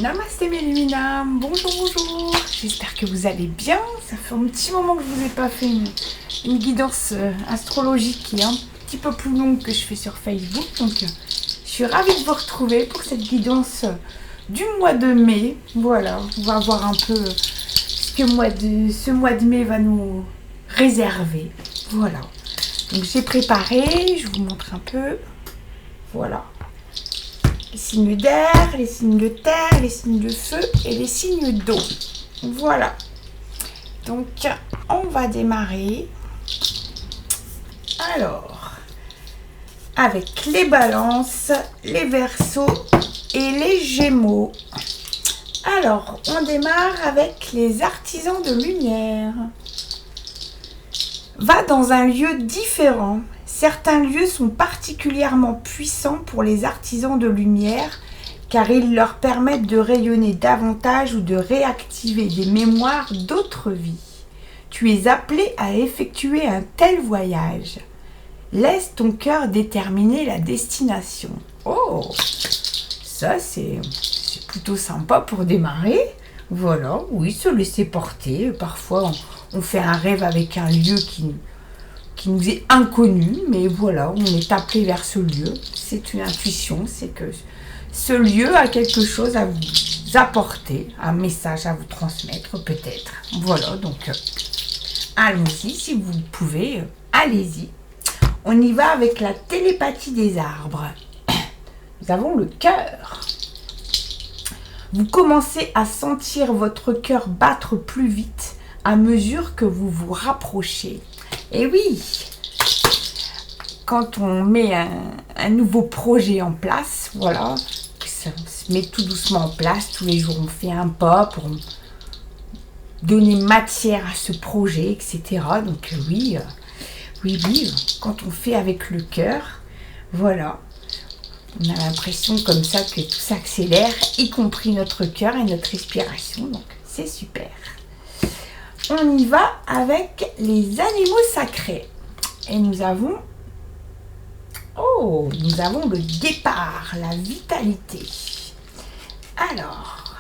Namasté mes luminames, bonjour, bonjour, j'espère que vous allez bien. Ça fait un petit moment que je vous ai pas fait une guidance astrologique qui est un petit peu plus longue que je fais sur Facebook. Donc je suis ravie de vous retrouver pour cette guidance du mois de mai. Voilà, on va voir un peu ce que ce mois de mai va nous réserver. Voilà, donc j'ai préparé, je vous montre un peu. Voilà. Les signes d'air, les signes de terre, les signes de feu et les signes d'eau. Voilà. Donc, on va démarrer. Alors, avec les balances, les verseaux et les gémeaux. Alors, on démarre avec les artisans de lumière. Va dans un lieu différent. Certains lieux sont particulièrement puissants pour les artisans de lumière car ils leur permettent de rayonner davantage ou de réactiver des mémoires d'autres vies. Tu es appelé à effectuer un tel voyage. Laisse ton cœur déterminer la destination. Oh, ça c'est plutôt sympa pour démarrer. Voilà, oui, se laisser porter. Parfois on fait un rêve avec un lieu qui nous est inconnu, mais voilà, on est appelé vers ce lieu. C'est une intuition, c'est que ce lieu a quelque chose à vous apporter, un message à vous transmettre peut-être. Voilà, donc allons-y, si vous pouvez, allez-y. On y va avec la télépathie des arbres. Nous avons le cœur. Vous commencez à sentir votre cœur battre plus vite à mesure que vous vous rapprochez. Et oui, quand on met un nouveau projet en place, voilà, ça se met tout doucement en place. Tous les jours, on fait un pas pour donner matière à ce projet, etc. Donc oui, quand on fait avec le cœur, voilà, on a l'impression comme ça que tout s'accélère, y compris notre cœur et notre respiration. Donc c'est super. On y va avec les animaux sacrés. Et nous avons le guépard, la vitalité. Alors,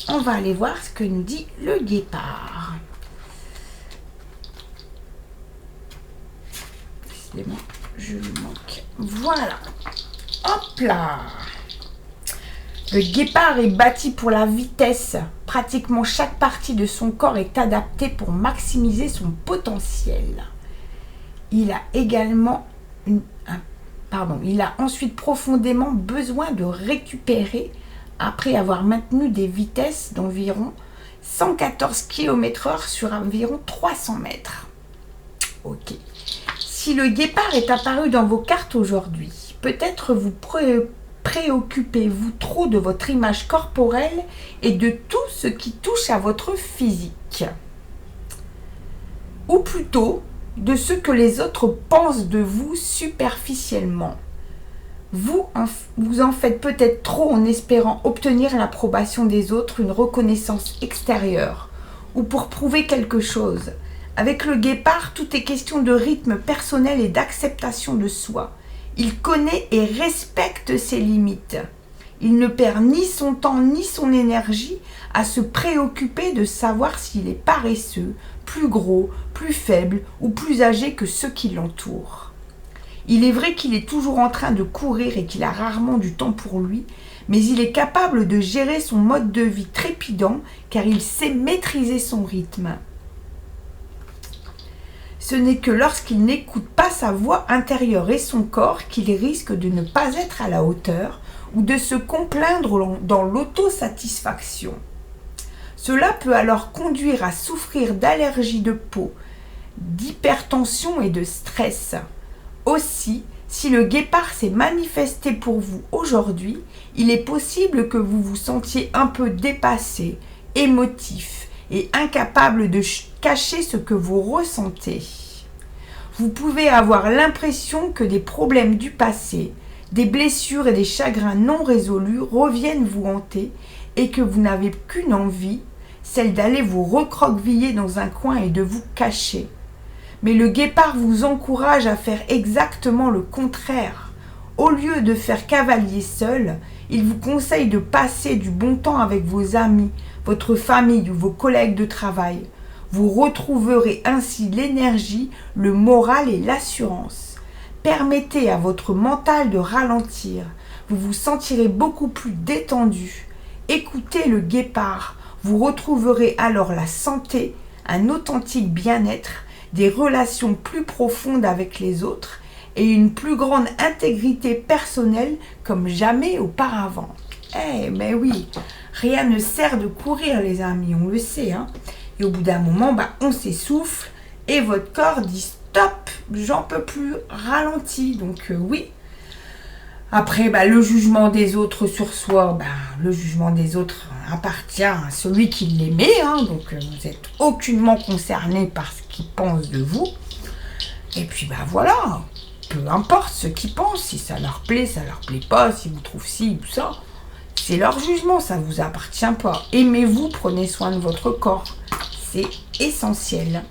on va aller voir ce que nous dit le guépard. Décidément, je lui manque. Voilà. Hop là. Le guépard est bâti pour la vitesse. Pratiquement chaque partie de son corps est adaptée pour maximiser son potentiel. Il a ensuite profondément besoin de récupérer après avoir maintenu des vitesses d'environ 114 km/h sur environ 300 mètres. Ok. Si le guépard est apparu dans vos cartes aujourd'hui, peut-être vous préoccupez-vous trop de votre image corporelle et de tout ce qui touche à votre physique. Ou plutôt, de ce que les autres pensent de vous superficiellement. Vous en faites peut-être trop en espérant obtenir l'approbation des autres, une reconnaissance extérieure, ou pour prouver quelque chose. Avec le guépard, tout est question de rythme personnel et d'acceptation de soi. Il connaît et respecte ses limites. Il ne perd ni son temps ni son énergie à se préoccuper de savoir s'il est paresseux, plus gros, plus faible ou plus âgé que ceux qui l'entourent. Il est vrai qu'il est toujours en train de courir et qu'il a rarement du temps pour lui, mais il est capable de gérer son mode de vie trépidant car il sait maîtriser son rythme. Ce n'est que lorsqu'il n'écoute pas sa voix intérieure et son corps qu'il risque de ne pas être à la hauteur ou de se complaindre dans l'autosatisfaction. Cela peut alors conduire à souffrir d'allergies de peau, d'hypertension et de stress. Aussi, si le guépard s'est manifesté pour vous aujourd'hui, il est possible que vous vous sentiez un peu dépassé, émotif et incapable de cacher ce que vous ressentez. Vous pouvez avoir l'impression que des problèmes du passé, des blessures et des chagrins non résolus reviennent vous hanter et que vous n'avez qu'une envie, celle d'aller vous recroqueviller dans un coin et de vous cacher. Mais le guépard vous encourage à faire exactement le contraire. Au lieu de faire cavalier seul, Il vous conseille de passer du bon temps avec vos amis, votre famille ou vos collègues de travail. Vous retrouverez ainsi l'énergie, le moral et l'assurance. Permettez à votre mental de ralentir. Vous vous sentirez beaucoup plus détendu. Écoutez le guépard. Vous retrouverez alors la santé, un authentique bien-être, des relations plus profondes avec les autres et une plus grande intégrité personnelle comme jamais auparavant. Eh, mais oui, rien ne sert de courir, les amis, on le sait, hein. Et au bout d'un moment, on s'essouffle et votre corps dit stop, j'en peux plus, ralenti. Donc oui. Après, le jugement des autres sur soi, le jugement des autres appartient à celui qui l'aimait, hein. Donc vous n'êtes aucunement concerné par ce qu'ils pensent de vous. Et puis voilà, peu importe ce qu'ils pensent, si ça leur plaît pas, s'ils vous trouvent ci ou ça, c'est leur jugement, ça ne vous appartient pas. Aimez-vous, prenez soin de votre corps, c'est essentiel.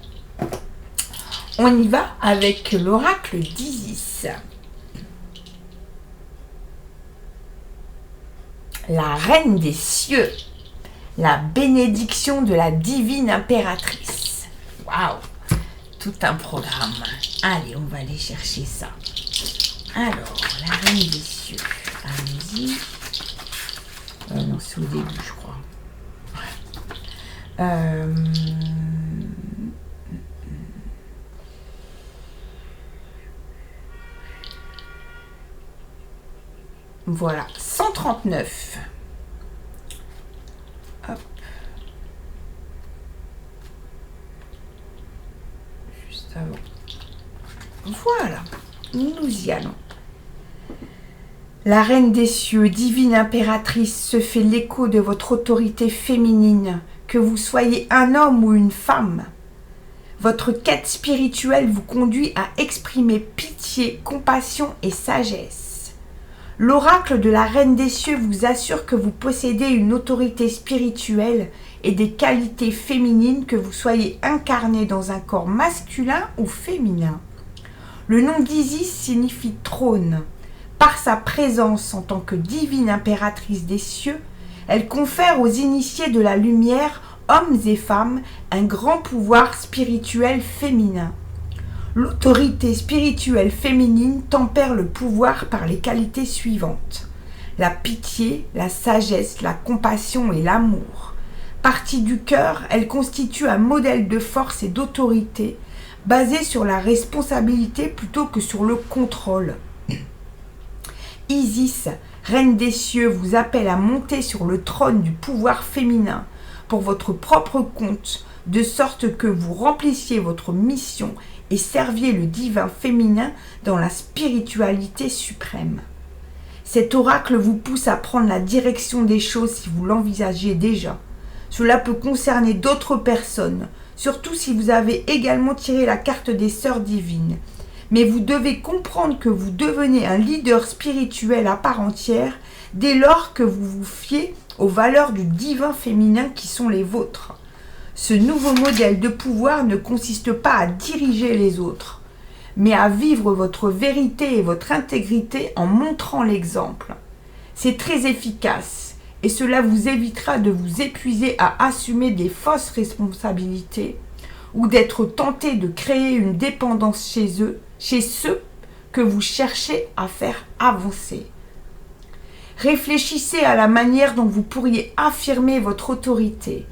On y va avec l'oracle d'Isis. La reine des cieux, la bénédiction de la divine impératrice. Waouh, tout un programme. Allez, on va aller chercher ça. Alors, la reine des cieux. Allez-y. Non, c'est au début, je crois. Voilà, 139. Hop. Juste avant. Voilà, nous y allons. La reine des cieux, divine impératrice, se fait l'écho de votre autorité féminine, que vous soyez un homme ou une femme. Votre quête spirituelle vous conduit à exprimer pitié, compassion et sagesse. L'oracle de la reine des cieux vous assure que vous possédez une autorité spirituelle et des qualités féminines, que vous soyez incarné dans un corps masculin ou féminin. Le nom d'Isis signifie trône. Par sa présence en tant que divine impératrice des cieux, elle confère aux initiés de la lumière, hommes et femmes, un grand pouvoir spirituel féminin. L'autorité spirituelle féminine tempère le pouvoir par les qualités suivantes: la pitié, la sagesse, la compassion et l'amour. Partie du cœur, elle constitue un modèle de force et d'autorité basé sur la responsabilité plutôt que sur le contrôle. Isis, reine des cieux, vous appelle à monter sur le trône du pouvoir féminin pour votre propre compte, de sorte que vous remplissiez votre mission et serviez le divin féminin dans la spiritualité suprême. Cet oracle vous pousse à prendre la direction des choses si vous l'envisagez déjà. Cela peut concerner d'autres personnes, surtout si vous avez également tiré la carte des sœurs divines. Mais vous devez comprendre que vous devenez un leader spirituel à part entière dès lors que vous vous fiez aux valeurs du divin féminin qui sont les vôtres. Ce nouveau modèle de pouvoir ne consiste pas à diriger les autres, mais à vivre votre vérité et votre intégrité en montrant l'exemple. C'est très efficace et cela vous évitera de vous épuiser à assumer des fausses responsabilités ou d'être tenté de créer une dépendance chez ceux que vous cherchez à faire avancer. Réfléchissez à la manière dont vous pourriez affirmer votre autorité.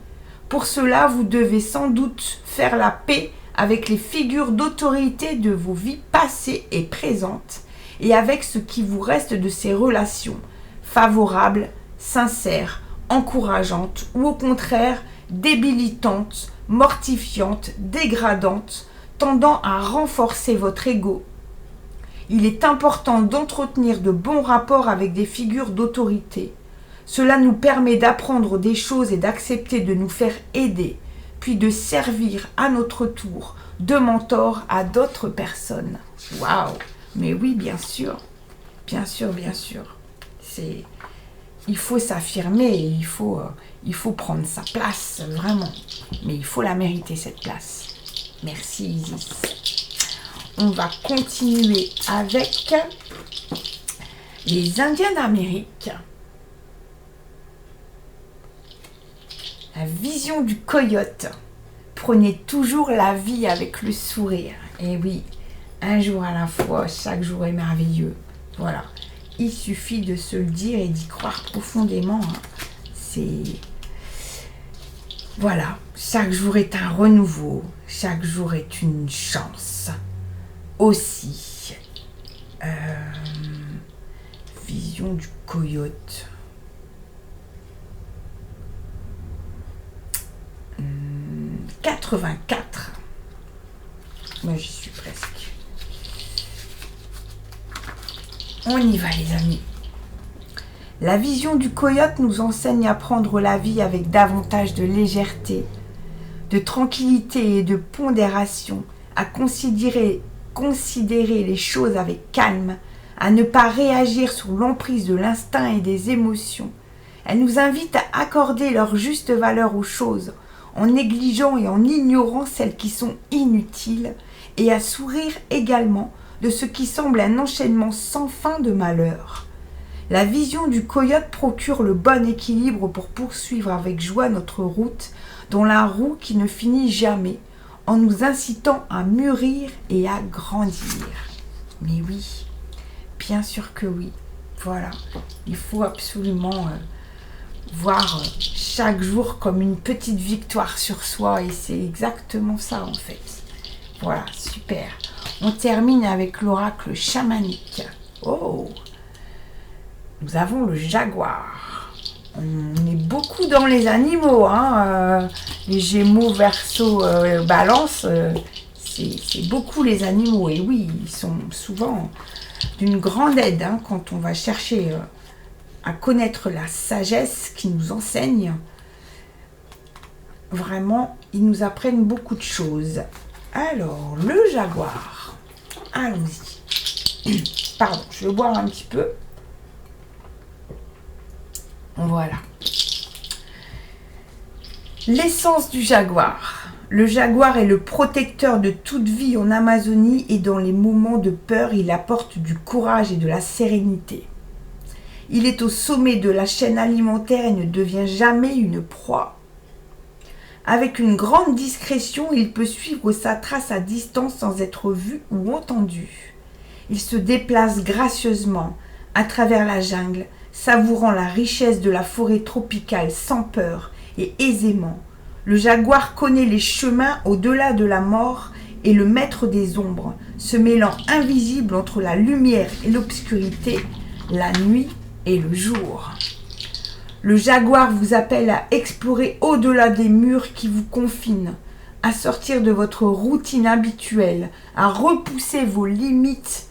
Pour cela, vous devez sans doute faire la paix avec les figures d'autorité de vos vies passées et présentes et avec ce qui vous reste de ces relations, favorables, sincères, encourageantes ou au contraire débilitantes, mortifiantes, dégradantes, tendant à renforcer votre ego. Il est important d'entretenir de bons rapports avec des figures d'autorité. Cela nous permet d'apprendre des choses et d'accepter de nous faire aider, puis de servir à notre tour de mentor à d'autres personnes. Waouh! Mais oui, bien sûr. Bien sûr, bien sûr. Il faut s'affirmer, il faut prendre sa place, vraiment. Mais il faut la mériter, cette place. Merci Isis. On va continuer avec les Indiens d'Amérique. La vision du coyote. Prenez toujours la vie avec le sourire. Et oui, un jour à la fois, chaque jour est merveilleux. Voilà. Il suffit de se le dire et d'y croire profondément. C'est... Voilà. Chaque jour est un renouveau. Chaque jour est une chance. Aussi. Vision du coyote. 84. Moi, j'y suis presque. On y va, les amis. La vision du coyote nous enseigne à prendre la vie avec davantage de légèreté, de tranquillité et de pondération, à considérer les choses avec calme, à ne pas réagir sous l'emprise de l'instinct et des émotions. Elle nous invite à accorder leur juste valeur aux choses, en négligeant et en ignorant celles qui sont inutiles, et à sourire également de ce qui semble un enchaînement sans fin de malheurs. La vision du coyote procure le bon équilibre pour poursuivre avec joie notre route dans la roue qui ne finit jamais, en nous incitant à mûrir et à grandir. Mais oui, bien sûr que oui. Voilà, il faut absolument voir chaque jour comme une petite victoire sur soi, et c'est exactement ça en fait. Voilà, super. On termine avec l'oracle chamanique. Oh, nous avons le jaguar. On est beaucoup dans les animaux, hein. Les Gémeaux, Verseau, Balance, c'est beaucoup les animaux. Et oui, ils sont souvent d'une grande aide, hein, quand on va chercher à connaître la sagesse qui nous enseigne. Vraiment, ils nous apprennent beaucoup de choses. Alors, le jaguar. Allons-y. Pardon, je vais boire un petit peu. Voilà. L'essence du jaguar. Le jaguar est le protecteur de toute vie en Amazonie, et dans les moments de peur, il apporte du courage et de la sérénité. Il est au sommet de la chaîne alimentaire et ne devient jamais une proie. Avec une grande discrétion, il peut suivre sa trace à distance sans être vu ou entendu. Il se déplace gracieusement à travers la jungle, savourant la richesse de la forêt tropicale sans peur et aisément. Le jaguar connaît les chemins au-delà de la mort et le maître des ombres, se mêlant invisible entre la lumière et l'obscurité, la nuit et le jour. Le jaguar vous appelle à explorer au-delà des murs qui vous confinent, à sortir de votre routine habituelle, à repousser vos limites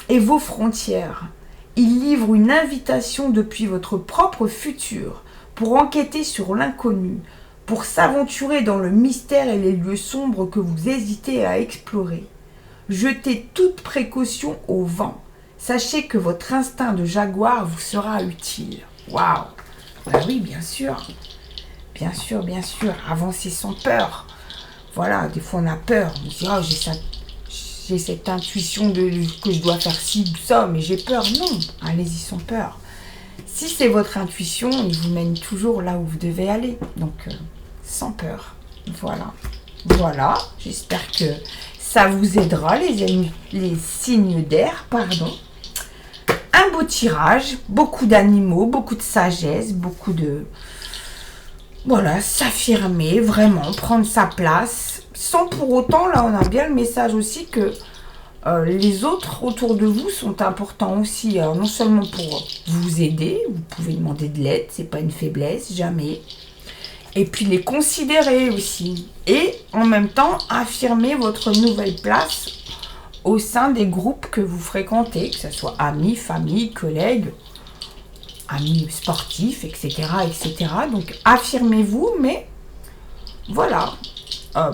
et vos frontières. Il livre une invitation depuis votre propre futur pour enquêter sur l'inconnu, pour s'aventurer dans le mystère et les lieux sombres que vous hésitez à explorer. Jetez toute précaution au vent. Sachez que votre instinct de jaguar vous sera utile. Waouh! Ben oui, bien sûr. Bien sûr, bien sûr. Avancez sans peur. Voilà, des fois on a peur. On se dit, oh, j'ai cette intuition que je dois faire ci ou ça, mais j'ai peur. Non, allez-y sans peur. Si c'est votre intuition, il vous mène toujours là où vous devez aller. Donc, sans peur. Voilà. Voilà. J'espère que ça vous aidera, les signes d'air, pardon. Un beau tirage, beaucoup d'animaux, beaucoup de sagesse, beaucoup de... Voilà, s'affirmer, vraiment, prendre sa place. Sans pour autant, là, on a bien le message aussi que les autres autour de vous sont importants aussi. Alors, non seulement pour vous aider, vous pouvez demander de l'aide, c'est pas une faiblesse, jamais. Et puis les considérer aussi. Et en même temps, affirmer votre nouvelle place au sein des groupes que vous fréquentez, que ce soit amis, famille, collègues, amis sportifs, etc., etc. Donc, affirmez-vous, mais voilà,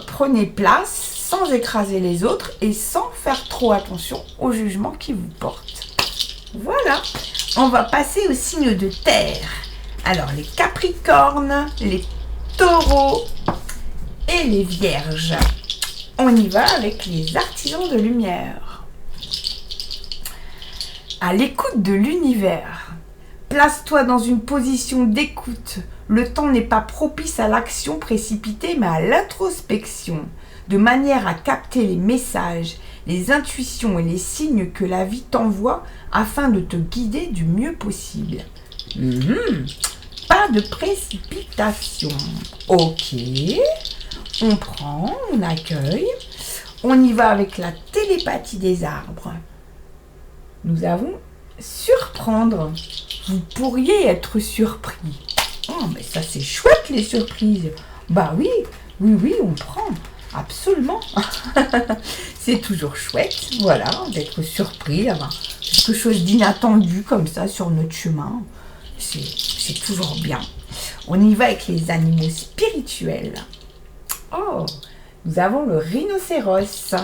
prenez place sans écraser les autres et sans faire trop attention aux jugements qui vous portent. Voilà, on va passer aux signes de terre. Alors, les capricornes, les taureaux et les vierges. On y va avec les artisans de lumière. À l'écoute de l'univers, place-toi dans une position d'écoute Le temps n'est pas propice à l'action précipitée, mais à l'introspection, de manière à capter les messages, les intuitions et les signes que la vie t'envoie afin de te guider du mieux possible. Pas de précipitation. Ok, on prend, on accueille, on y va avec la télépathie des arbres. Nous avons surprendre. Vous pourriez être surpris. Oh, mais ça c'est chouette les surprises. Bah oui, on prend. Absolument. C'est toujours chouette, voilà, d'être surpris, d'avoir quelque chose d'inattendu comme ça sur notre chemin. C'est toujours bien. On y va avec les animaux spirituels. Oh, nous avons le rhinocéros,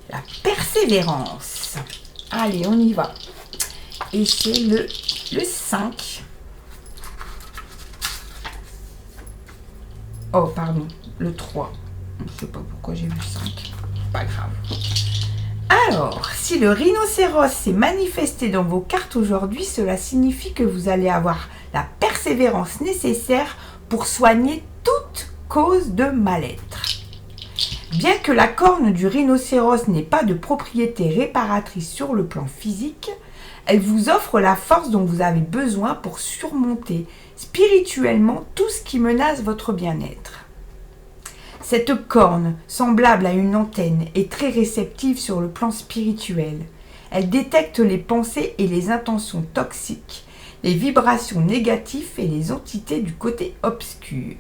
la persévérance. Allez, on y va. Et c'est le 5. Oh, pardon, le 3. Je ne sais pas pourquoi j'ai vu 5. Pas grave. Alors, si le rhinocéros s'est manifesté dans vos cartes aujourd'hui, cela signifie que vous allez avoir la persévérance nécessaire pour soigner toute cause de mal-être. Bien que la corne du rhinocéros n'ait pas de propriété réparatrice sur le plan physique, elle vous offre la force dont vous avez besoin pour surmonter spirituellement tout ce qui menace votre bien-être. Cette corne, semblable à une antenne, est très réceptive sur le plan spirituel. Elle détecte les pensées et les intentions toxiques, les vibrations négatives et les entités du côté obscur,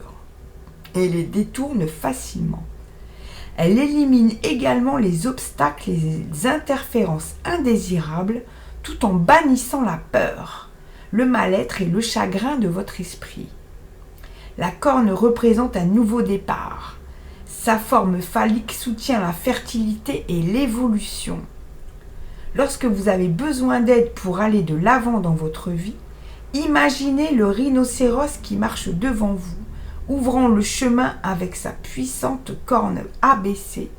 et les détourne facilement. Elle élimine également les obstacles et les interférences indésirables, tout en bannissant la peur, le mal-être et le chagrin de votre esprit. La corne représente un nouveau départ. Sa forme phallique soutient la fertilité et l'évolution. Lorsque vous avez besoin d'aide pour aller de l'avant dans votre vie, imaginez le rhinocéros qui marche devant vous, ouvrant le chemin avec sa puissante corne abaissée,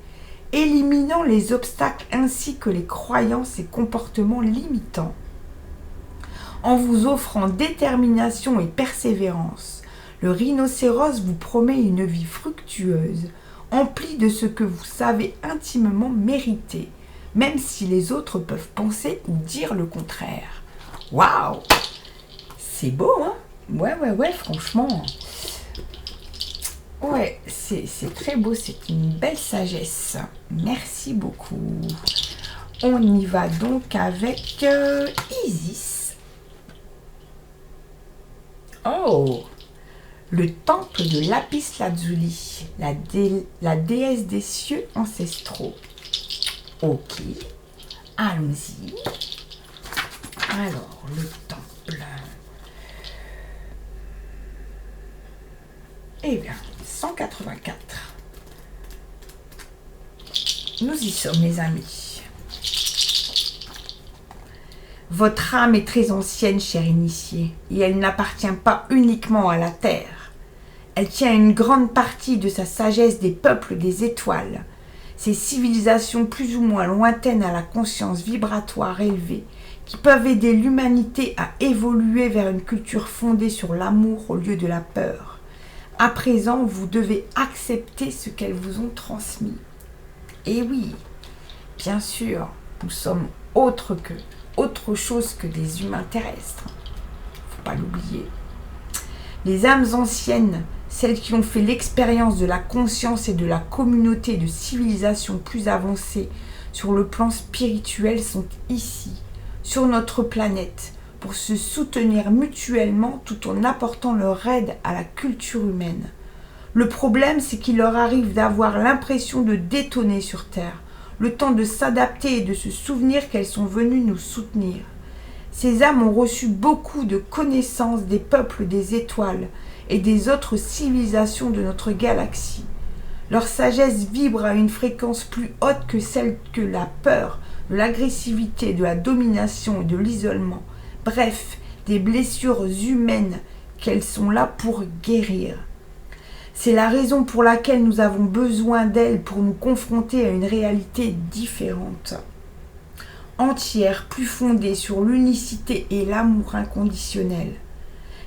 éliminant les obstacles ainsi que les croyances et comportements limitants. En vous offrant détermination et persévérance, le rhinocéros vous promet une vie fructueuse, emplie de ce que vous savez intimement mériter, même si les autres peuvent penser ou dire le contraire. Waouh! C'est beau, hein? Ouais, franchement. Ouais, c'est très beau, c'est une belle sagesse. Merci beaucoup. On y va donc avec Isis. Oh! Le temple de Lapis-Lazuli, la déesse des cieux ancestraux. Ok, allons-y. Alors, le temple. Eh bien, 184. Nous y sommes, les amis. Votre âme est très ancienne, cher initié, et elle n'appartient pas uniquement à la terre. Elle tient une grande partie de sa sagesse des peuples des étoiles, ces civilisations plus ou moins lointaines à la conscience vibratoire élevée, qui peuvent aider l'humanité à évoluer vers une culture fondée sur l'amour au lieu de la peur. À présent, vous devez accepter ce qu'elles vous ont transmis. Et oui, bien sûr, nous sommes autre chose que des humains terrestres. Faut pas l'oublier. Les âmes anciennes, celles qui ont fait l'expérience de la conscience et de la communauté de civilisations plus avancées sur le plan spirituel, sont ici, sur notre planète, pour se soutenir mutuellement tout en apportant leur aide à la culture humaine. Le problème, c'est qu'il leur arrive d'avoir l'impression de détonner sur Terre, le temps de s'adapter et de se souvenir qu'elles sont venues nous soutenir. Ces âmes ont reçu beaucoup de connaissances des peuples des étoiles et des autres civilisations de notre galaxie. Leur sagesse vibre à une fréquence plus haute que celle que la peur, de l'agressivité, de la domination et de l'isolement. Bref, des blessures humaines qu'elles sont là pour guérir. C'est la raison pour laquelle nous avons besoin d'elles pour nous confronter à une réalité différente, entière, plus fondée sur l'unicité et l'amour inconditionnel.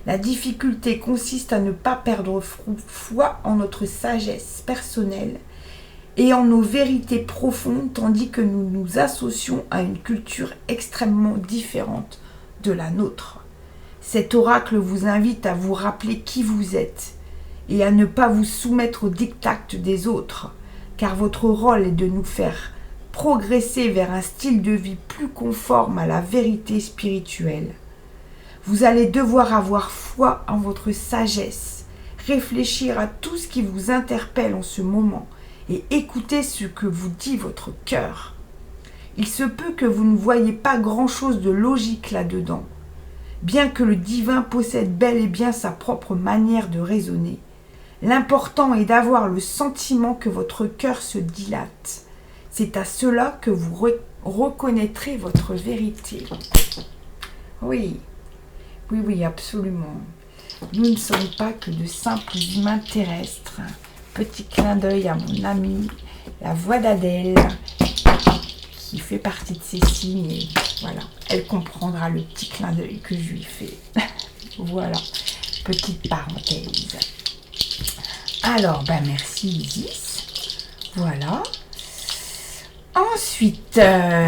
La difficulté consiste à ne pas perdre foi en notre sagesse personnelle et en nos vérités profondes, tandis que nous nous associons à une culture extrêmement différente de la nôtre. Cet oracle vous invite à vous rappeler qui vous êtes et à ne pas vous soumettre aux diktats des autres, car votre rôle est de nous faire progresser vers un style de vie plus conforme à la vérité spirituelle. Vous allez devoir avoir foi en votre sagesse, réfléchir à tout ce qui vous interpelle en ce moment et écouter ce que vous dit votre cœur. Il se peut que vous ne voyez pas grand-chose de logique là-dedans, bien que le divin possède bel et bien sa propre manière de raisonner. L'important est d'avoir le sentiment que votre cœur se dilate. C'est à cela que vous reconnaîtrez votre vérité. Oui, oui, oui, absolument. Nous ne sommes pas que de simples humains terrestres. Petit clin d'œil à mon amie, la voix d'Adèle, qui fait partie de ces signes. Et voilà, elle comprendra le petit clin d'œil que je lui fais. Voilà, petite parenthèse. Alors, merci Isis. Voilà. Ensuite,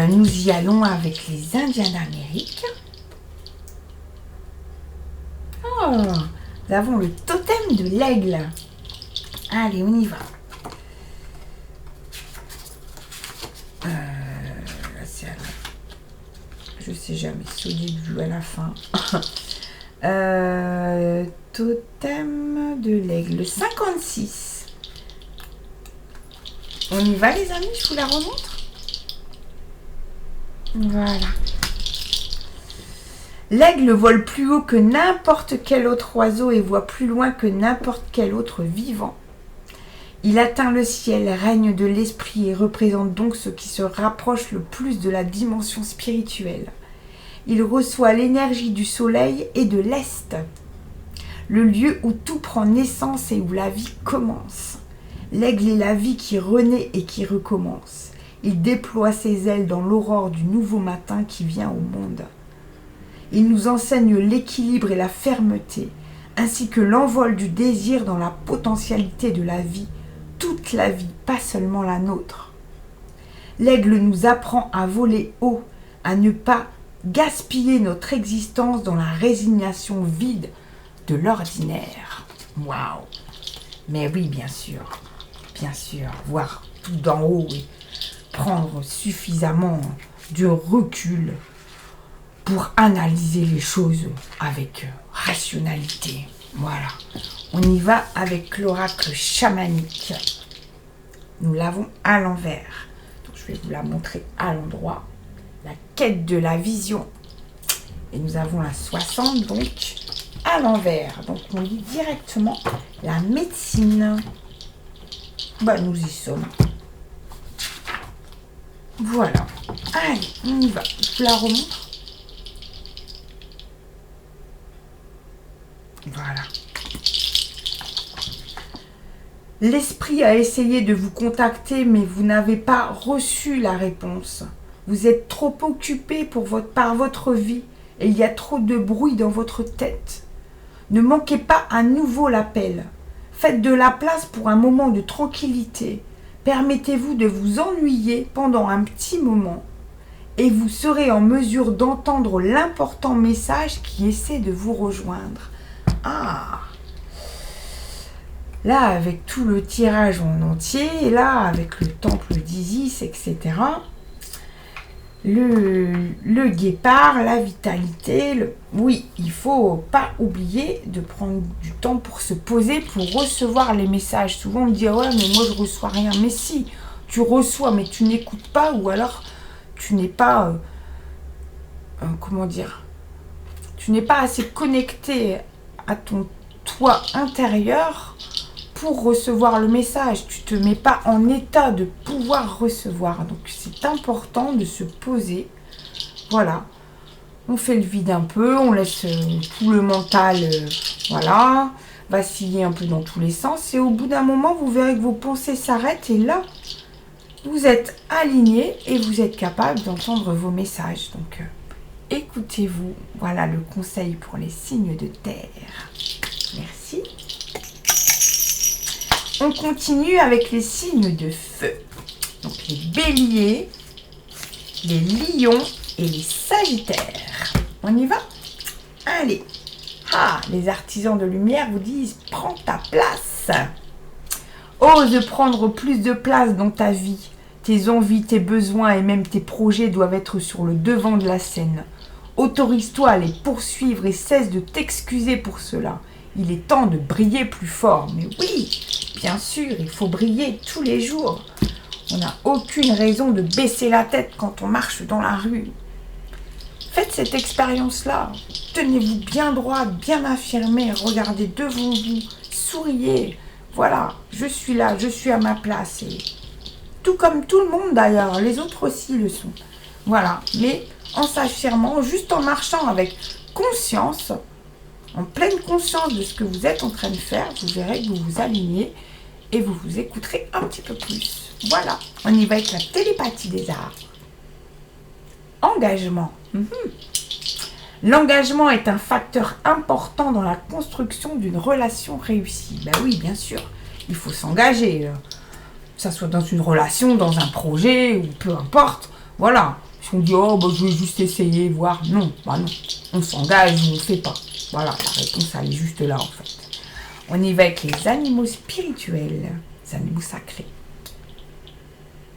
nous y allons avec les Indiens d'Amérique. Oh, nous avons le totem de l'aigle. Allez, on y va. Là, c'est alors. Je sais jamais, c'est au début, à la fin. Totem de l'aigle, 56. On y va, les amis, je vous la remontre. Voilà. L'aigle vole plus haut que n'importe quel autre oiseau et voit plus loin que n'importe quel autre vivant. Il atteint le ciel, règne de l'esprit et représente donc ce qui se rapproche le plus de la dimension spirituelle. Il reçoit l'énergie du soleil et de l'est, le lieu où tout prend naissance et où la vie commence. L'aigle est la vie qui renaît et qui recommence. Il déploie ses ailes dans l'aurore du nouveau matin qui vient au monde. Il nous enseigne l'équilibre et la fermeté, ainsi que l'envol du désir dans la potentialité de la vie, toute la vie, pas seulement la nôtre. L'aigle nous apprend à voler haut, à ne pas gaspiller notre existence dans la résignation vide de l'ordinaire. Waouh! Mais oui, bien sûr, voir tout d'en haut et prendre suffisamment de recul pour analyser les choses avec rationalité. Voilà, on y va avec l'oracle chamanique. Nous l'avons à l'envers. Donc, je vais vous la montrer à l'endroit. La quête de la vision. Et nous avons la 60, donc à l'envers. Donc, on lit directement la médecine. Nous y sommes. Voilà. Allez, on y va. Je vous la remontre. Voilà. L'esprit a essayé de vous contacter, mais vous n'avez pas reçu la réponse. Vous êtes trop occupé par votre vie et il y a trop de bruit dans votre tête. Ne manquez pas à nouveau l'appel. Faites de la place pour un moment de tranquillité. Permettez-vous de vous ennuyer pendant un petit moment et vous serez en mesure d'entendre l'important message qui essaie de vous rejoindre. Ah! Là, avec tout le tirage en entier, et là, avec le temple d'Isis, etc., le guépard, la vitalité, oui, il ne faut pas oublier de prendre du temps pour se poser, pour recevoir les messages. Souvent, on me dit, ouais, mais moi, je ne reçois rien. Mais si, tu reçois, mais tu n'écoutes pas, ou alors, tu n'es pas, tu n'es pas assez connecté à ton toi intérieur pour recevoir le message. Tu te mets pas en état de pouvoir recevoir. Donc c'est important de se poser. Voilà. On fait le vide un peu, on laisse tout le mental vaciller un peu dans tous les sens. Et au bout d'un moment, vous verrez que vos pensées s'arrêtent. Et là, vous êtes aligné et vous êtes capable d'entendre vos messages. Donc écoutez-vous. Voilà le conseil pour les signes de terre. Merci. On continue avec les signes de feu. Donc les béliers, les lions et les sagittaires. On y va? Allez. Ah, les artisans de lumière vous disent « Prends ta place ». Ose prendre plus de place dans ta vie. Tes envies, tes besoins et même tes projets doivent être sur le devant de la scène. Autorise-toi à les poursuivre et cesse de t'excuser pour cela. Il est temps de briller plus fort. Mais oui, bien sûr, il faut briller tous les jours. On n'a aucune raison de baisser la tête quand on marche dans la rue. Faites cette expérience-là. Tenez-vous bien droit, bien affirmé. Regardez devant vous. Souriez. Voilà, je suis là, je suis à ma place. Et tout comme tout le monde d'ailleurs, les autres aussi le sont. Voilà, mais en s'affirmant, juste en marchant avec conscience, en pleine conscience de ce que vous êtes en train de faire, vous verrez que vous vous alignez et vous vous écouterez un petit peu plus. Voilà, on y va avec la télépathie des arts. Engagement. L'engagement est un facteur important dans la construction d'une relation réussie. Ben oui, bien sûr, il faut s'engager. Que ça soit dans une relation, dans un projet, ou peu importe. Voilà. Si on dit, oh, bah, je vais juste essayer, voir. Non, bah non. On s'engage ou on ne fait pas. Voilà, la réponse, elle est juste là, en fait. On y va avec les animaux spirituels, les animaux sacrés.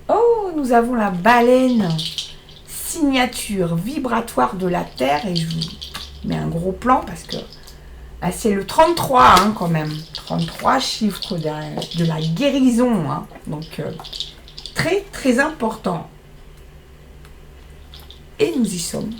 Oh, nous avons la baleine. Signature vibratoire de la Terre. Et je vous mets un gros plan parce que c'est le 33 quand même. 33, chiffre de la guérison. Donc, très, très important. Et nous y sommes.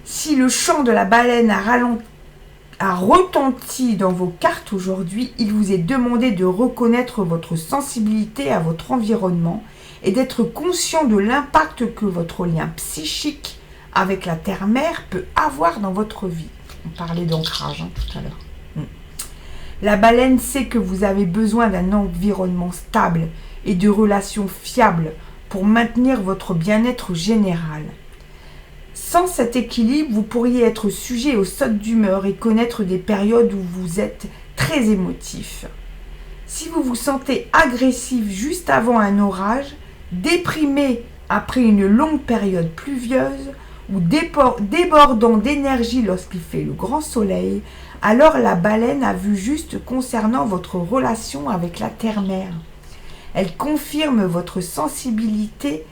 Si le chant de la baleine a retenti dans vos cartes aujourd'hui, il vous est demandé de reconnaître votre sensibilité à votre environnement et d'être conscient de l'impact que votre lien psychique avec la terre-mère peut avoir dans votre vie. On parlait d'ancrage tout à l'heure. La baleine sait que vous avez besoin d'un environnement stable et de relations fiables pour maintenir votre bien-être général. Sans cet équilibre, vous pourriez être sujet aux sautes d'humeur et connaître des périodes où vous êtes très émotif. Si vous vous sentez agressif juste avant un orage, déprimé après une longue période pluvieuse ou débordant d'énergie lorsqu'il fait le grand soleil, alors la baleine a vu juste concernant votre relation avec la terre-mère. Elle confirme votre sensibilité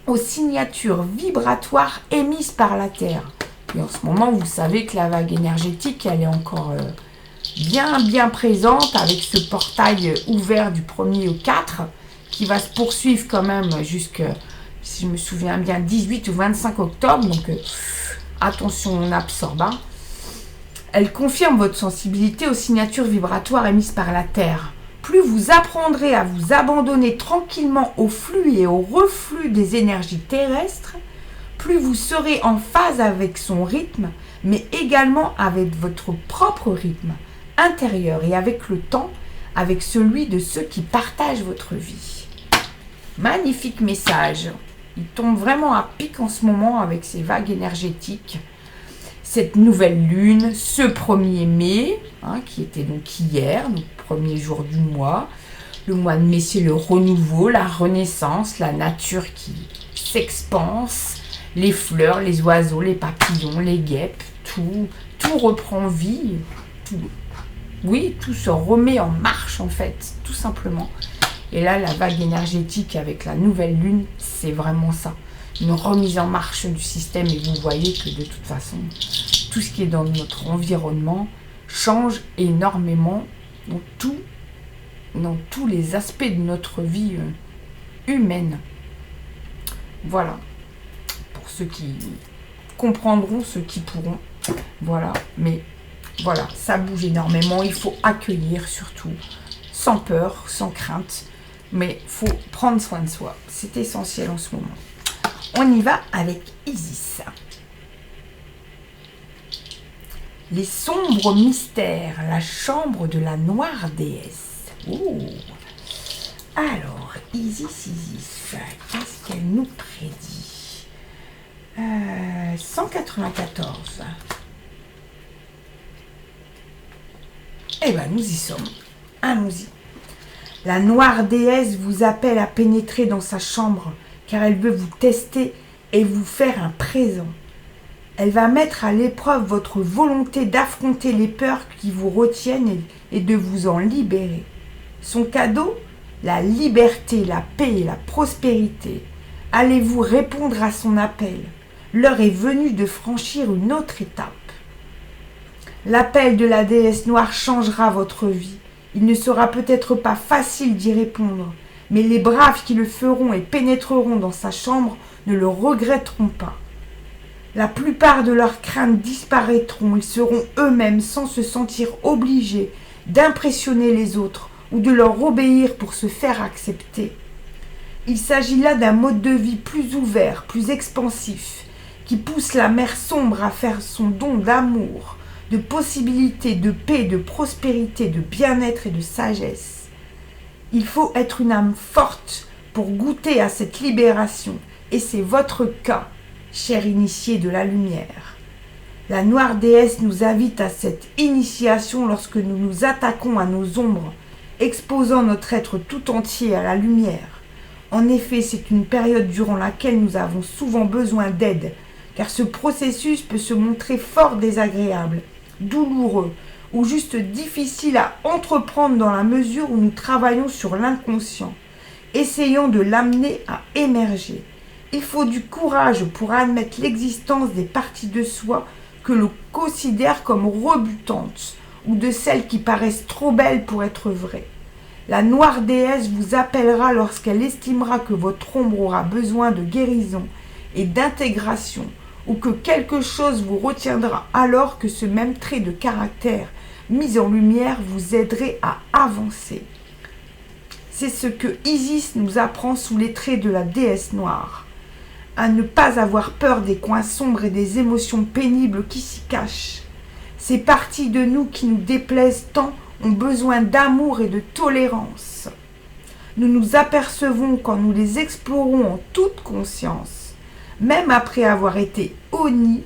aux signatures vibratoires émises par la Terre. Et en ce moment, vous savez que la vague énergétique, elle est encore bien présente avec ce portail ouvert du 1er au 4 qui va se poursuivre quand même jusqu'à, si je me souviens bien, 18 ou 25 octobre. Donc, attention, on absorbe. Elle confirme votre sensibilité aux signatures vibratoires émises par la Terre. Plus vous apprendrez à vous abandonner tranquillement au flux et au reflux des énergies terrestres, plus vous serez en phase avec son rythme, mais également avec votre propre rythme intérieur et avec le temps, avec celui de ceux qui partagent votre vie. Magnifique message. Il tombe vraiment à pic en ce moment avec ces vagues énergétiques. Cette nouvelle lune, ce 1er mai, qui était donc hier, le premier jour du mois. Le mois de mai, c'est le renouveau, la renaissance, la nature qui s'expanse, les fleurs, les oiseaux, les papillons, les guêpes, tout reprend vie. Tout se remet en marche en fait, tout simplement. Et là, la vague énergétique avec la nouvelle lune, c'est vraiment ça. Une remise en marche du système et vous voyez que de toute façon, tout ce qui est dans notre environnement change énormément dans tous les aspects de notre vie humaine. Voilà. Pour ceux qui comprendront, ceux qui pourront. Voilà. Mais voilà, ça bouge énormément. Il faut accueillir surtout, sans peur, sans crainte. Mais il faut prendre soin de soi. C'est essentiel en ce moment. On y va avec Isis. Les sombres mystères, la chambre de la noire déesse. Oh. Alors, Isis, qu'est-ce qu'elle nous prédit? 194. Eh bien, nous y sommes. Allons-y. La noire déesse vous appelle à pénétrer dans sa chambre, car elle veut vous tester et vous faire un présent. Elle va mettre à l'épreuve votre volonté d'affronter les peurs qui vous retiennent et de vous en libérer. Son cadeau, la liberté, la paix et la prospérité. Allez-vous répondre à son appel? L'heure est venue de franchir une autre étape. L'appel de la déesse noire changera votre vie. Il ne sera peut-être pas facile d'y répondre, mais les braves qui le feront et pénétreront dans sa chambre ne le regretteront pas. La plupart de leurs craintes disparaîtront, ils seront eux-mêmes sans se sentir obligés d'impressionner les autres ou de leur obéir pour se faire accepter. Il s'agit là d'un mode de vie plus ouvert, plus expansif, qui pousse la mer sombre à faire son don d'amour, de possibilités, de paix, de prospérité, de bien-être et de sagesse. Il faut être une âme forte pour goûter à cette libération, et c'est votre cas, cher initié de la lumière. La noire déesse nous invite à cette initiation lorsque nous nous attaquons à nos ombres, exposant notre être tout entier à la lumière. En effet, c'est une période durant laquelle nous avons souvent besoin d'aide, car ce processus peut se montrer fort désagréable, douloureux ou juste difficile à entreprendre dans la mesure où nous travaillons sur l'inconscient, essayant de l'amener à émerger. Il faut du courage pour admettre l'existence des parties de soi que l'on considère comme rebutantes ou de celles qui paraissent trop belles pour être vraies. La noire déesse vous appellera lorsqu'elle estimera que votre ombre aura besoin de guérison et d'intégration, ou que quelque chose vous retiendra, alors que ce même trait de caractère mis en lumière vous aiderait à avancer. C'est ce que Isis nous apprend sous les traits de la déesse noire, à ne pas avoir peur des coins sombres et des émotions pénibles qui s'y cachent. Ces parties de nous qui nous déplaisent tant ont besoin d'amour et de tolérance. Nous nous apercevons quand nous les explorons en toute conscience. Même après avoir été honnies,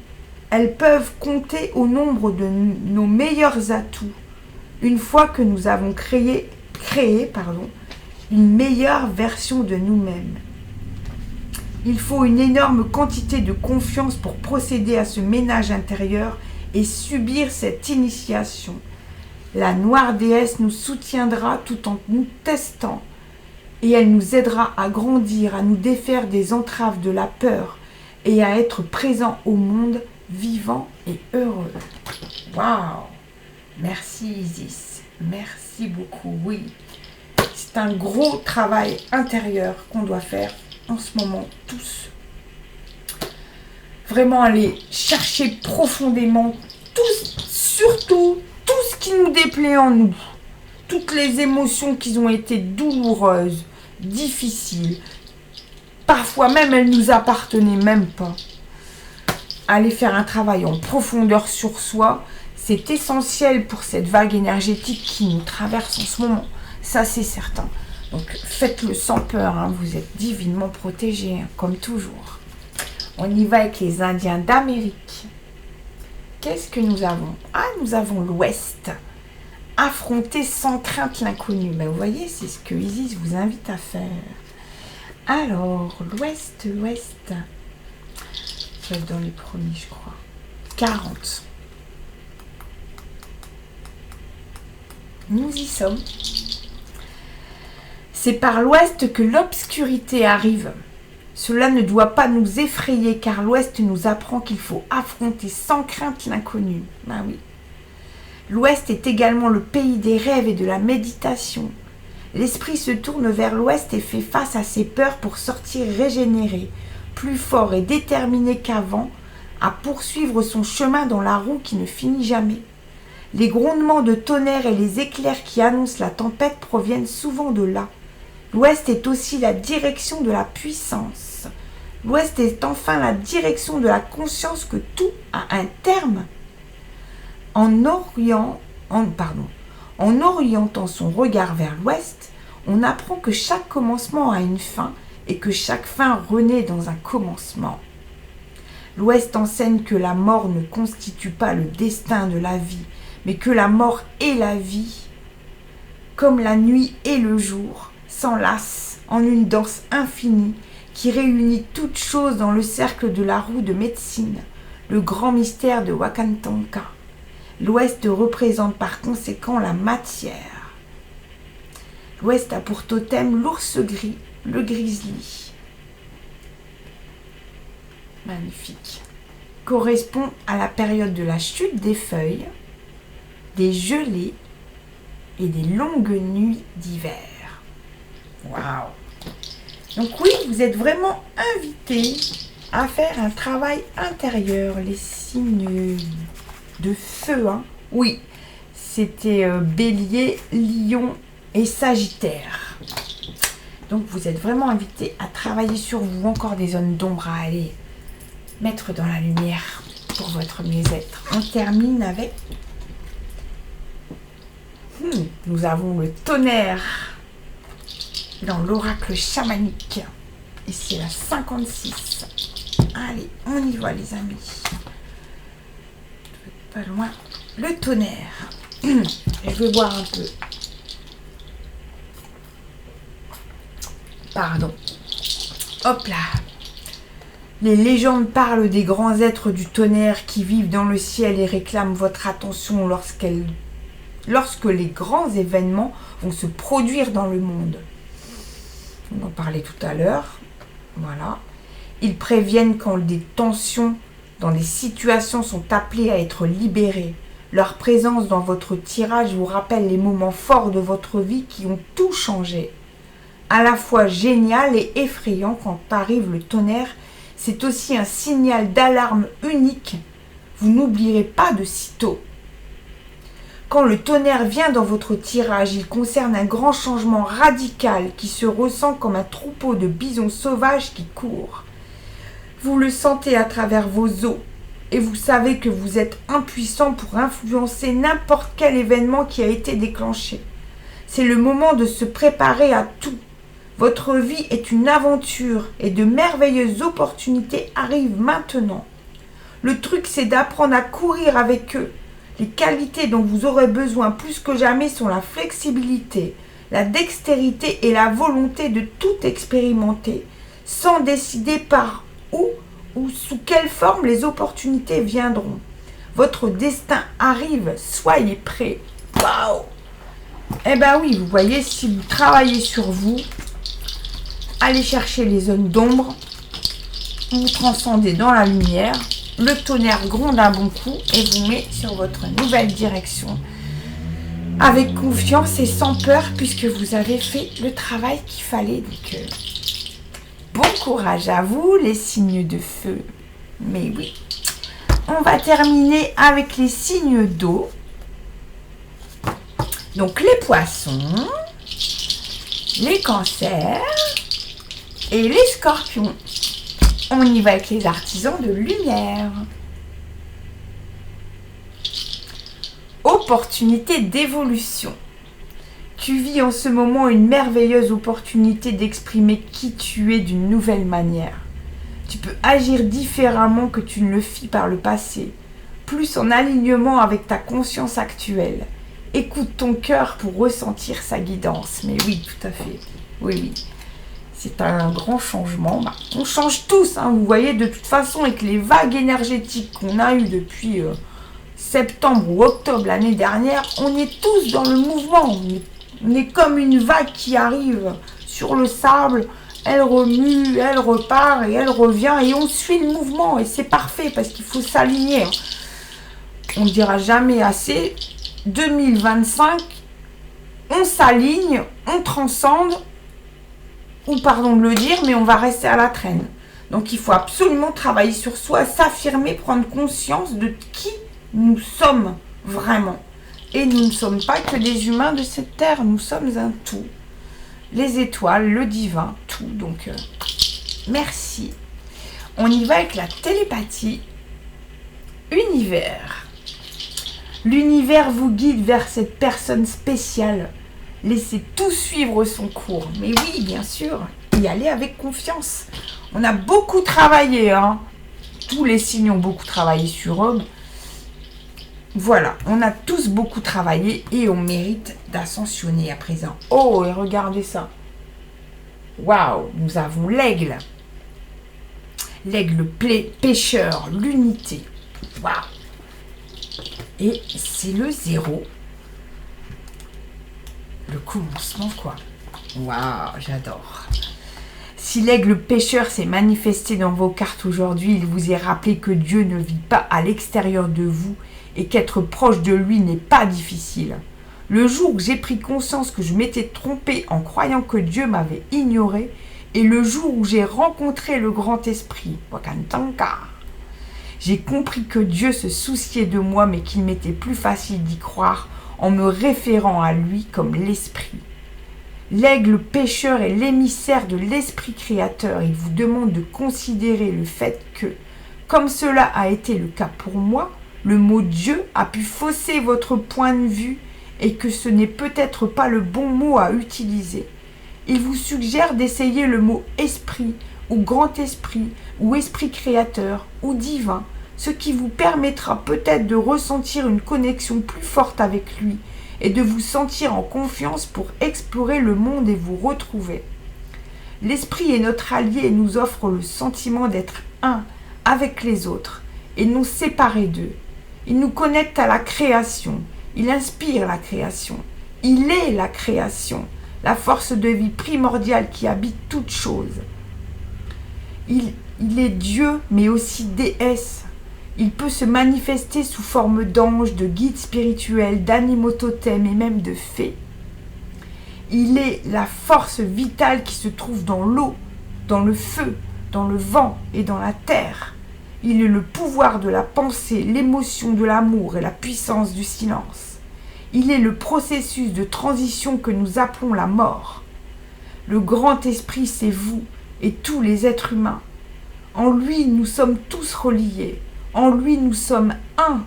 elles peuvent compter au nombre de nos meilleurs atouts, une fois que nous avons créé une meilleure version de nous-mêmes. Il faut une énorme quantité de confiance pour procéder à ce ménage intérieur et subir cette initiation. La noire déesse nous soutiendra tout en nous testant, et elle nous aidera à grandir, à nous défaire des entraves de la peur et à être présents au monde vivant et heureux. Waouh! Merci Isis, merci beaucoup. Oui, c'est un gros travail intérieur qu'on doit faire en ce moment tous. Vraiment aller chercher profondément surtout tout ce qui nous déplaît en nous. Toutes les émotions qui ont été douloureuses, difficiles. Parfois même, elles ne nous appartenaient même pas. Aller faire un travail en profondeur sur soi, c'est essentiel pour cette vague énergétique qui nous traverse en ce moment. Ça, c'est certain. Donc, faites-le sans peur. Hein. Vous êtes divinement protégés, hein, comme toujours. On y va avec les Indiens d'Amérique. Qu'est-ce que nous avons? Ah, nous avons l'Ouest. Affronter sans crainte l'inconnu. Ben, vous voyez, c'est ce que Isis vous invite à faire. Alors, l'Ouest. Je vais être dans les premiers, je crois. 40. Nous y sommes. C'est par l'Ouest que l'obscurité arrive. Cela ne doit pas nous effrayer car l'Ouest nous apprend qu'il faut affronter sans crainte l'inconnu. Ben oui. L'Ouest est également le pays des rêves et de la méditation. L'esprit se tourne vers l'Ouest et fait face à ses peurs pour sortir régénéré, plus fort et déterminé qu'avant, à poursuivre son chemin dans la roue qui ne finit jamais. Les grondements de tonnerre et les éclairs qui annoncent la tempête proviennent souvent de là. L'Ouest est aussi la direction de la puissance. L'Ouest est enfin la direction de la conscience que tout a un terme. En orientant son regard vers l'Ouest, on apprend que chaque commencement a une fin et que chaque fin renaît dans un commencement. L'Ouest enseigne que la mort ne constitue pas le destin de la vie, mais que la mort est la vie, comme la nuit et le jour, s'enlacent en une danse infinie qui réunit toutes choses dans le cercle de la roue de médecine, le grand mystère de Wakantanka. L'Ouest représente par conséquent la matière. L'Ouest a pour totem l'ours gris, le grizzly. Magnifique. Correspond à la période de la chute des feuilles, des gelées et des longues nuits d'hiver. Waouh! Donc oui, vous êtes vraiment invités à faire un travail intérieur, les signes de feu. Hein. Oui, c'était Bélier, Lion et Sagittaire. Donc vous êtes vraiment invités à travailler sur vous, encore des zones d'ombre à aller mettre dans la lumière pour votre mieux-être. On termine avec... nous avons le tonnerre dans l'oracle chamanique. Et c'est la 56. Allez, on y va les amis. Pas loin. Le tonnerre. Je vais boire un peu. Pardon. Hop là. Les légendes parlent des grands êtres du tonnerre qui vivent dans le ciel et réclament votre attention lorsque les grands événements vont se produire dans le monde. On en parlait tout à l'heure. Voilà. Ils préviennent quand des tensions dans des situations sont appelées à être libérées. Leur présence dans votre tirage vous rappelle les moments forts de votre vie qui ont tout changé. À la fois génial et effrayant quand arrive le tonnerre, c'est aussi un signal d'alarme unique. Vous n'oublierez pas de sitôt. Quand le tonnerre vient dans votre tirage, il concerne un grand changement radical qui se ressent comme un troupeau de bisons sauvages qui courent. Vous le sentez à travers vos os et vous savez que vous êtes impuissant pour influencer n'importe quel événement qui a été déclenché. C'est le moment de se préparer à tout. Votre vie est une aventure et de merveilleuses opportunités arrivent maintenant. Le truc, c'est d'apprendre à courir avec eux. Les qualités dont vous aurez besoin plus que jamais sont la flexibilité, la dextérité et la volonté de tout expérimenter, sans décider par où ou sous quelle forme les opportunités viendront. Votre destin arrive, soyez prêts. Waouh! Eh ben oui, vous voyez, si vous travaillez sur vous, allez chercher les zones d'ombre, vous transcendez dans la lumière, le tonnerre gronde un bon coup et vous met sur votre nouvelle direction. Avec confiance et sans peur puisque vous avez fait le travail qu'il fallait. Donc, bon courage à vous les signes de feu. Mais oui, on va terminer avec les signes d'eau. Donc les poissons, les cancers et les scorpions. On y va avec les artisans de lumière. Opportunité d'évolution. Tu vis en ce moment une merveilleuse opportunité d'exprimer qui tu es d'une nouvelle manière. Tu peux agir différemment que tu ne le fis par le passé, plus en alignement avec ta conscience actuelle. Écoute ton cœur pour ressentir sa guidance. Mais oui, tout à fait. Oui, oui. C'est un grand changement. On change tous, hein. Vous voyez, de toute façon, avec les vagues énergétiques qu'on a eues depuis septembre ou octobre l'année dernière, on est tous dans le mouvement. On est comme une vague qui arrive sur le sable, elle remue, elle repart et elle revient et on suit le mouvement et c'est parfait parce qu'il faut s'aligner. On ne dira jamais assez. 2025, on s'aligne, on transcende, ou pardon de le dire, mais on va rester à la traîne. Donc il faut absolument travailler sur soi, s'affirmer, prendre conscience de qui nous sommes vraiment. Et nous ne sommes pas que des humains de cette terre, nous sommes un tout. Les étoiles, le divin, tout. Donc merci. On y va avec la télépathie. Univers. L'univers vous guide vers cette personne spéciale. Laissez tout suivre son cours. Mais oui, bien sûr, y aller avec confiance. On a beaucoup travaillé, hein. tous les signes ont beaucoup travaillé sur eux. Voilà, on a tous beaucoup travaillé et on mérite d'ascensionner à présent. Oh, et regardez ça. Waouh, nous avons l'aigle. L'aigle pêcheur, l'unité. Waouh. Et c'est le 0. Le commencement, quoi. Waouh, j'adore. Si l'aigle pêcheur s'est manifesté dans vos cartes aujourd'hui, il vous est rappelé que Dieu ne vit pas à l'extérieur de vous et qu'être proche de lui n'est pas difficile. Le jour où j'ai pris conscience que je m'étais trompé en croyant que Dieu m'avait ignoré, et le jour où j'ai rencontré le grand esprit, Wakantanka, j'ai compris que Dieu se souciait de moi, mais qu'il m'était plus facile d'y croire en me référant à lui comme l'esprit. L'aigle pêcheur est l'émissaire de l'esprit créateur. Il vous demande de considérer le fait que, comme cela a été le cas pour moi, le mot Dieu a pu fausser votre point de vue et que ce n'est peut-être pas le bon mot à utiliser. Il vous suggère d'essayer le mot esprit ou grand esprit ou esprit créateur ou divin, ce qui vous permettra peut-être de ressentir une connexion plus forte avec lui et de vous sentir en confiance pour explorer le monde et vous retrouver. L'esprit est notre allié et nous offre le sentiment d'être un avec les autres et non séparés d'eux. Il nous connecte à la création, il inspire la création, il est la création, la force de vie primordiale qui habite toute chose. Il est Dieu mais aussi déesse. Il peut se manifester sous forme d'anges, de guides spirituels, d'animaux totems et même de fées. Il est la force vitale qui se trouve dans l'eau, dans le feu, dans le vent et dans la terre. Il est le pouvoir de la pensée, l'émotion de l'amour et la puissance du silence. Il est le processus de transition que nous appelons la mort. Le grand esprit, c'est vous et tous les êtres humains. En lui, nous sommes tous reliés. En lui, nous sommes un.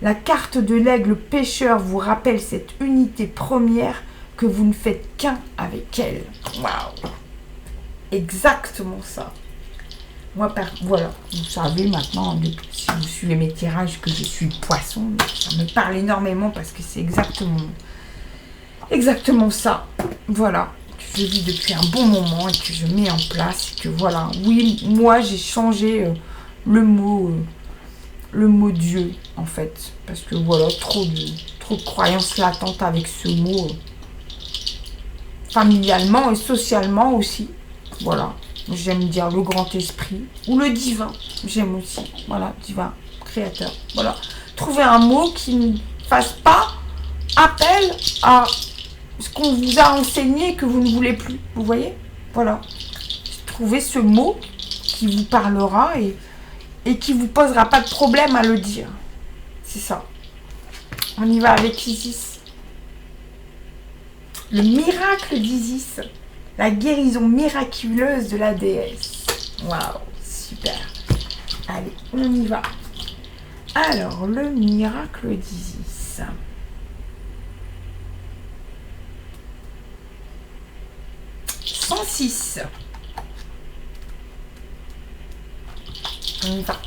La carte de l'aigle pêcheur vous rappelle cette unité première que vous ne faites qu'un avec elle. Waouh! Exactement ça. Moi, voilà, vous savez maintenant, si vous suivez mes tirages, que je suis poisson, ça me parle énormément parce que c'est exactement ça. Voilà, que je vis depuis un bon moment et que je mets en place. Et que voilà, oui, moi j'ai changé le mot Dieu, en fait. Parce que voilà, trop de croyances latentes avec ce mot. Familialement et socialement aussi. Voilà. J'aime dire le grand esprit ou le divin. J'aime aussi. Voilà, divin, créateur. Voilà. Trouvez un mot qui ne fasse pas appel à ce qu'on vous a enseigné et que vous ne voulez plus. Vous voyez? Voilà. Trouvez ce mot qui vous parlera et qui vous posera pas de problème à le dire. C'est ça. On y va avec Isis. Le miracle d'Isis. La guérison miraculeuse de la déesse. Waouh, super. Allez, on y va. Alors, le miracle d'Isis. « 106. On y va.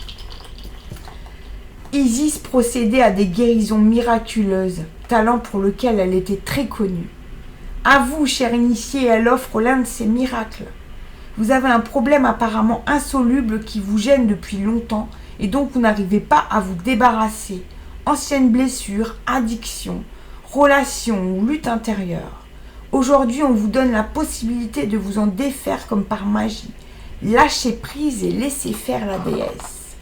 Isis procédait à des guérisons miraculeuses, talent pour lequel elle était très connue. À vous, cher initié, elle offre l'un de ces miracles. Vous avez un problème apparemment insoluble qui vous gêne depuis longtemps et dont vous n'arrivez pas à vous débarrasser. Ancienne blessure, addiction, relation ou lutte intérieure. Aujourd'hui, on vous donne la possibilité de vous en défaire comme par magie. Lâchez prise et laissez faire la déesse.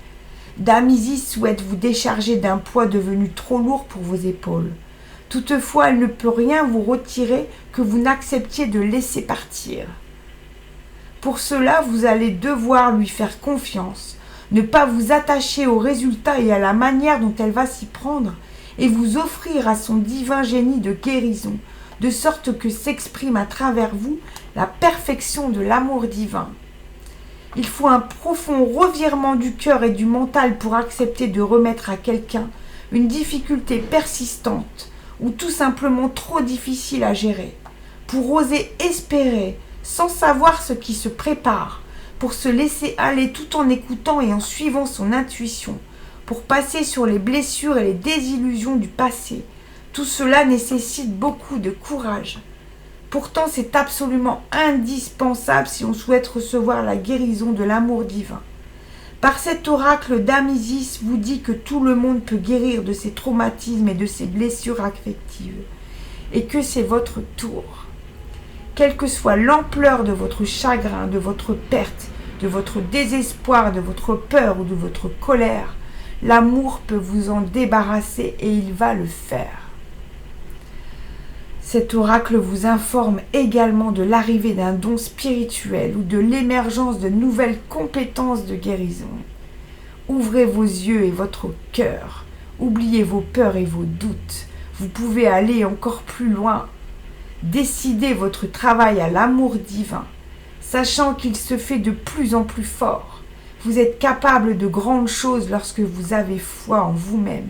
Dame Isis souhaite vous décharger d'un poids devenu trop lourd pour vos épaules. Toutefois, elle ne peut rien vous retirer que vous n'acceptiez de laisser partir. Pour cela, vous allez devoir lui faire confiance, ne pas vous attacher aux résultats et à la manière dont elle va s'y prendre, et vous offrir à son divin génie de guérison, de sorte que s'exprime à travers vous la perfection de l'amour divin. Il faut un profond revirement du cœur et du mental pour accepter de remettre à quelqu'un une difficulté persistante ou tout simplement trop difficile à gérer, pour oser espérer sans savoir ce qui se prépare, pour se laisser aller tout en écoutant et en suivant son intuition, pour passer sur les blessures et les désillusions du passé. Tout cela nécessite beaucoup de courage. Pourtant, c'est absolument indispensable si on souhaite recevoir la guérison de l'amour divin. Par cet oracle, Dame Isis vous dit que tout le monde peut guérir de ses traumatismes et de ses blessures affectives, et que c'est votre tour. Quelle que soit l'ampleur de votre chagrin, de votre perte, de votre désespoir, de votre peur ou de votre colère, l'amour peut vous en débarrasser et il va le faire. Cet oracle vous informe également de l'arrivée d'un don spirituel ou de l'émergence de nouvelles compétences de guérison. Ouvrez vos yeux et votre cœur. Oubliez vos peurs et vos doutes. Vous pouvez aller encore plus loin. Décidez votre travail à l'amour divin, sachant qu'il se fait de plus en plus fort. Vous êtes capable de grandes choses lorsque vous avez foi en vous-même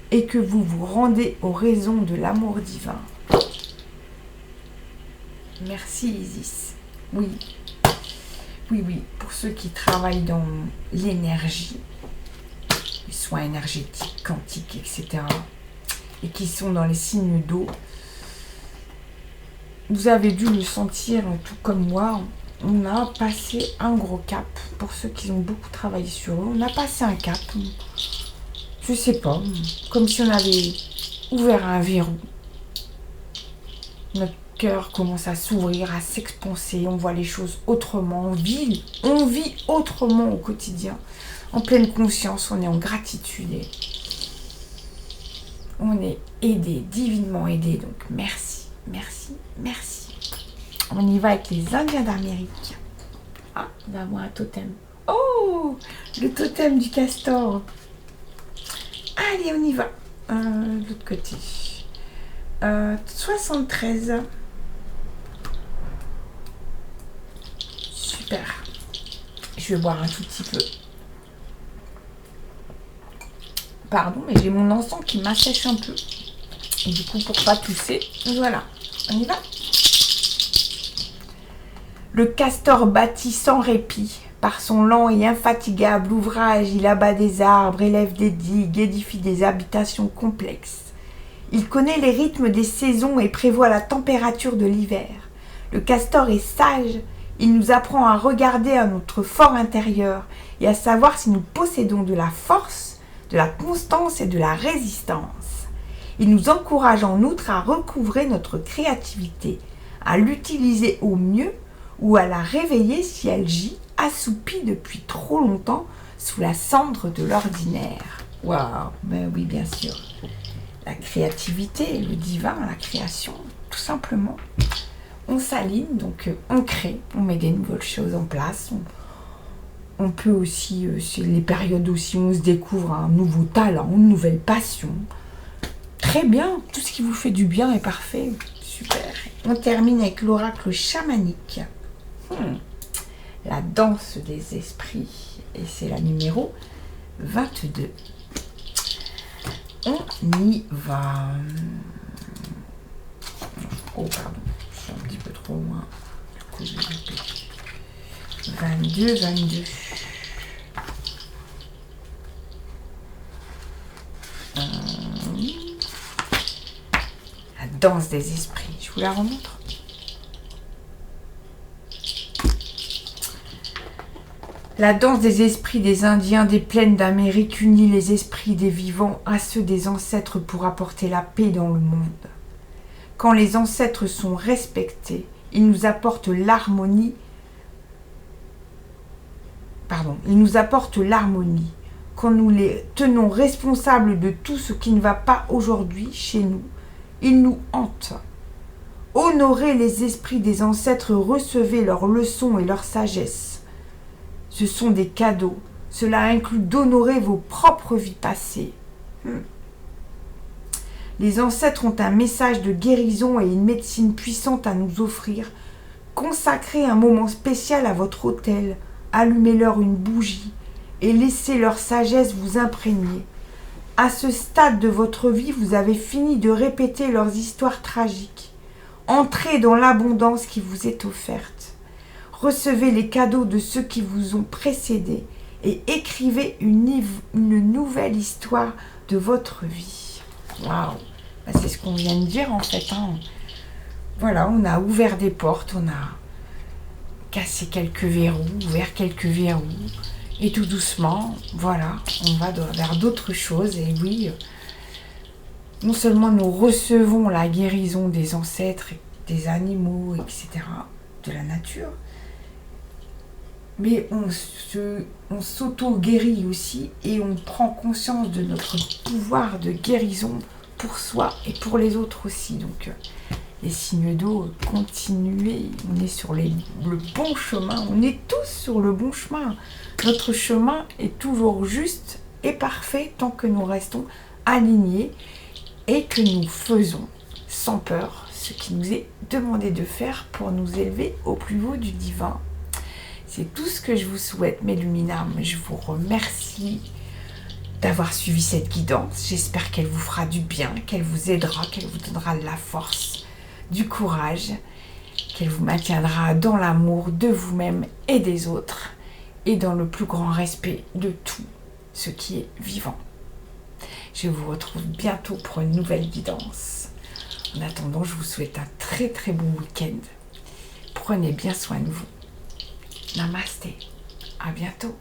et que vous vous rendez aux raisons de l'amour divin. Merci Isis. Oui, pour ceux qui travaillent dans l'énergie, les soins énergétiques, quantiques, etc. et qui sont dans les signes d'eau, vous avez dû le sentir tout comme moi. On a passé un gros cap. Pour ceux qui ont beaucoup travaillé sur eux, on a passé un cap. Je sais pas, comme si on avait ouvert un verrou. Notre cœur commence à s'ouvrir, à s'expanser, on voit les choses autrement, on vit autrement au quotidien, en pleine conscience, on est en gratitude et on est aidé, divinement aidé, donc merci, merci, merci. On y va avec les Indiens d'Amérique. Ah, on va avoir un totem. Oh, le totem du castor. Allez, on y va. De l'autre côté. 73. Super. Je vais boire un tout petit peu. Pardon, mais j'ai mon encens qui m'assèche un peu. Et du coup, pour pas tousser, voilà. On y va. Le castor bâtit sans répit. Par son lent et infatigable ouvrage, il abat des arbres, élève des digues, édifie des habitations complexes. Il connaît les rythmes des saisons et prévoit la température de l'hiver. Le castor est sage. Il nous apprend à regarder à notre fort intérieur et à savoir si nous possédons de la force, de la constance et de la résistance. Il nous encourage en outre à recouvrer notre créativité, à l'utiliser au mieux ou à la réveiller si elle gît assoupie depuis trop longtemps sous la cendre de l'ordinaire. Waouh, ben oui, bien sûr. La créativité, le divin, la création, tout simplement. On s'aligne, donc on crée, on met des nouvelles choses en place. On peut aussi, c'est les périodes aussi où on se découvre un nouveau talent, une nouvelle passion. Très bien, tout ce qui vous fait du bien est parfait. Super. On termine avec l'oracle chamanique. La danse des esprits. Et c'est la numéro 22. On y va. Oh, pardon. Je suis un petit peu trop loin. Du coup, je vais répéter. 22. La danse des esprits. Je vous la remontre. La danse des esprits des Indiens des plaines d'Amérique unit les esprits des vivants à ceux des ancêtres pour apporter la paix dans le monde. Quand les ancêtres sont respectés, ils nous apportent l'harmonie. Quand nous les tenons responsables de tout ce qui ne va pas aujourd'hui chez nous, ils nous hantent. Honorez les esprits des ancêtres, recevez leurs leçons et leur sagesse. Ce sont des cadeaux. Cela inclut d'honorer vos propres vies passées. Les ancêtres ont un message de guérison et une médecine puissante à nous offrir. Consacrez un moment spécial à votre autel. Allumez-leur une bougie et laissez leur sagesse vous imprégner. À ce stade de votre vie, vous avez fini de répéter leurs histoires tragiques. Entrez dans l'abondance qui vous est offerte. Recevez les cadeaux de ceux qui vous ont précédés et écrivez une nouvelle histoire de votre vie. Waouh! C'est ce qu'on vient de dire en fait. Voilà, on a ouvert des portes, on a cassé quelques verrous, ouvert quelques verrous. Et tout doucement, voilà, on va vers d'autres choses. Et oui, non seulement nous recevons la guérison des ancêtres, des animaux, etc., de la nature, mais on s'auto-guérit aussi et on prend conscience de notre pouvoir de guérison pour soi et pour les autres aussi. Donc, les signes d'eau, continuez, on est sur le bon chemin, on est tous sur le bon chemin. Notre chemin est toujours juste et parfait tant que nous restons alignés et que nous faisons sans peur ce qui nous est demandé de faire pour nous élever au plus haut du divin. C'est tout ce que je vous souhaite, mes luminaires. Je vous remercie d'avoir suivi cette guidance. J'espère qu'elle vous fera du bien, qu'elle vous aidera, qu'elle vous donnera de la force, du courage, qu'elle vous maintiendra dans l'amour de vous-même et des autres et dans le plus grand respect de tout ce qui est vivant. Je vous retrouve bientôt pour une nouvelle guidance. En attendant, je vous souhaite un très très bon week-end. Prenez bien soin de vous. Namasté. À bientôt.